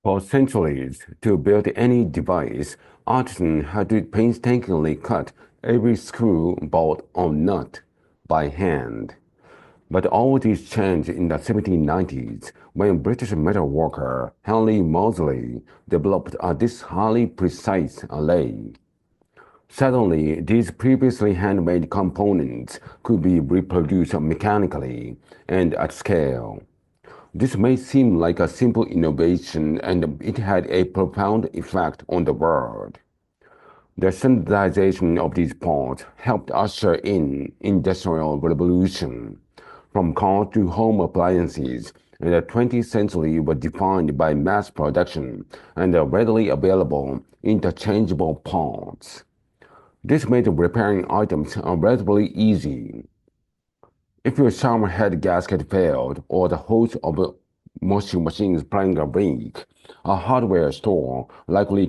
For centuries, to build any device, artisans had to painstakingly cut every screw, bolt, or nut by hand. But all this changed in the 1790s when British metalworker Henry Moseley developed this highly precise lathe. Suddenly, these previously handmade components could be reproduced mechanically and at scale. This may seem like a simple innovation, and it had a profound effect on the world. The standardization of these parts helped usher in industrial revolution. From cars to home appliances, the 20th century was defined by mass production and readily available interchangeable parts. This made repairing items relatively easy. If your shower head gasket failed or the hose of a washing machine is playing a leak, a hardware store likely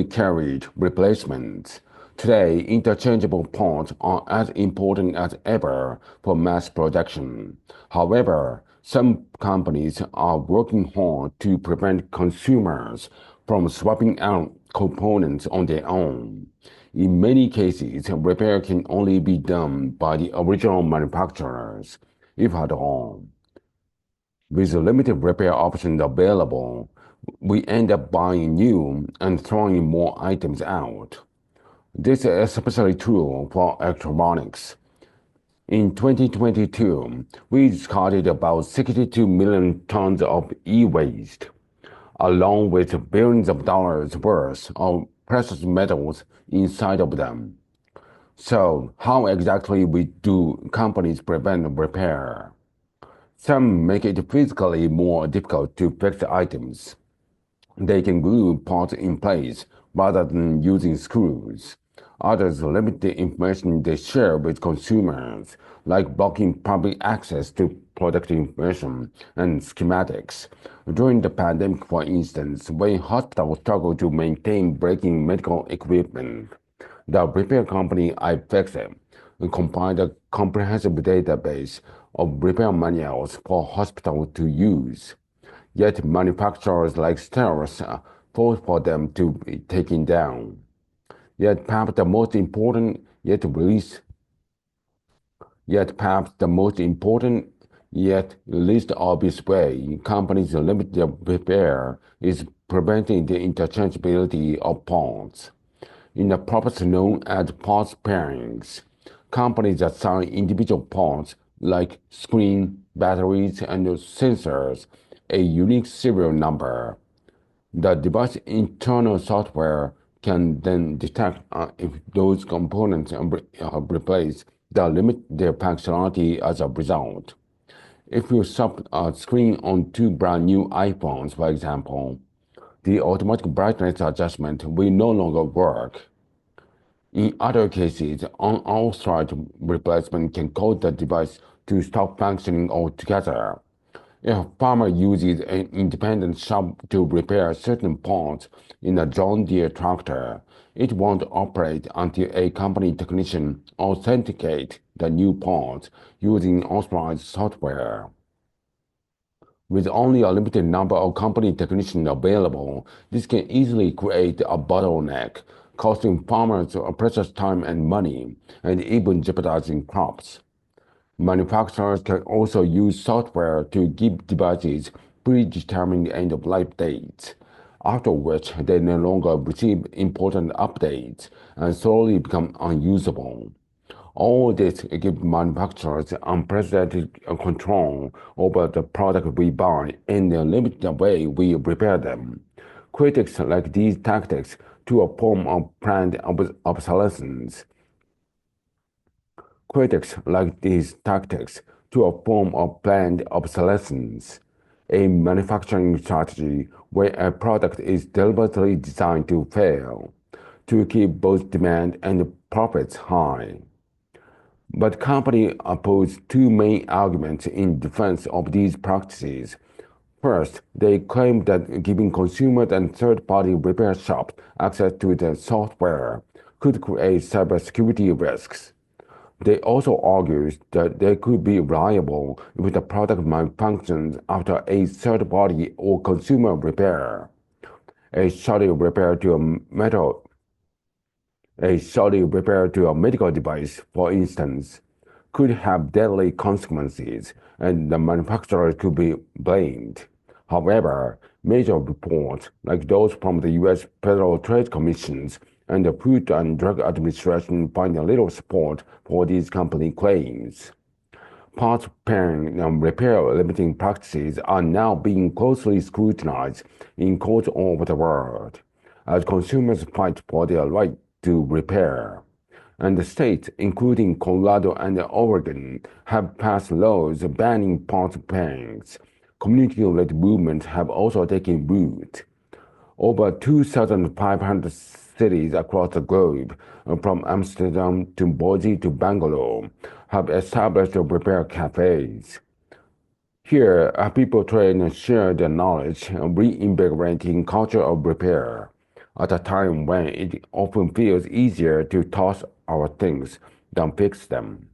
carried replacements. Today, interchangeable parts are as important as ever for mass production. However, some companies are working hard to prevent consumers from swapping out components on their own. In many cases, repair can only be done by the original manufacturers, if at all. With limited repair options available, we end up buying new and throwing more items out. This is especially true for electronics. In 2022, we discarded about 62 million tons of e-waste, along with billions of dollars worth of precious metals inside of them. So, how exactly do companies prevent repair? Some make it physically more difficult to fix items. They can glue parts in place rather than using screws. Others limit the information they share with consumers, like blocking public access to product information and schematics. During the pandemic, for instance, when hospitals struggled to maintain breaking medical equipment, the repair company iFixit compiled a comprehensive database of repair manuals for hospitals to use. Yet manufacturers like Steris fought for them to be taken down. Yet perhaps the most important yet least obvious way companies limit their repair is preventing the interchangeability of parts. In a process known as parts pairings, companies assign individual parts like screen, batteries, and sensors a unique serial number. The device's internal software can then detect if those components are replaced that limit their functionality as a result. If you swap a screen on two brand new iPhones, for example, the automatic brightness adjustment will no longer work. In other cases, unauthorized replacement can cause the device to stop functioning altogether. If a farmer uses an independent shop to repair certain parts in a John Deere tractor, it won't operate until a company technician authenticates the new parts using authorized software. With only a limited number of company technicians available, this can easily create a bottleneck, costing farmers precious time and money, and even jeopardizing crops. Manufacturers can also use software to give devices predetermined end-of-life dates, after which they no longer receive important updates and slowly become unusable. All this gives manufacturers unprecedented control over the product we buy and limit the way we repair them. Critics like these tactics to a form of planned obsolescence. Critics like these tactics to a form of planned obsolescence, a manufacturing strategy where a product is deliberately designed to fail, to keep both demand and profits high. But companies oppose two main arguments in defense of these practices. First, they claim that giving consumers and third-party repair shops access to the software could create cybersecurity risks. They also argue that they could be reliable if the product malfunctions after a third-party or consumer repair. A shoddy repair to a medical device, for instance, could have deadly consequences, and the manufacturer could be blamed. However, major reports, like those from the U.S. Federal Trade Commissions and the Food and Drug Administration, find little support for these company claims. Parts pairing and repair limiting practices are now being closely scrutinized in courts all over the world, as consumers fight for their right to repair. And the states, including Colorado and Oregon, have passed laws banning parts pairings. Community-led movements have also taken root. Over 2,500 cities across the globe, from Amsterdam to Boise to Bangalore, have established repair cafes. Here, people train and share their knowledge, reinvigorating culture of repair at a time when it often feels easier to toss our things than fix them.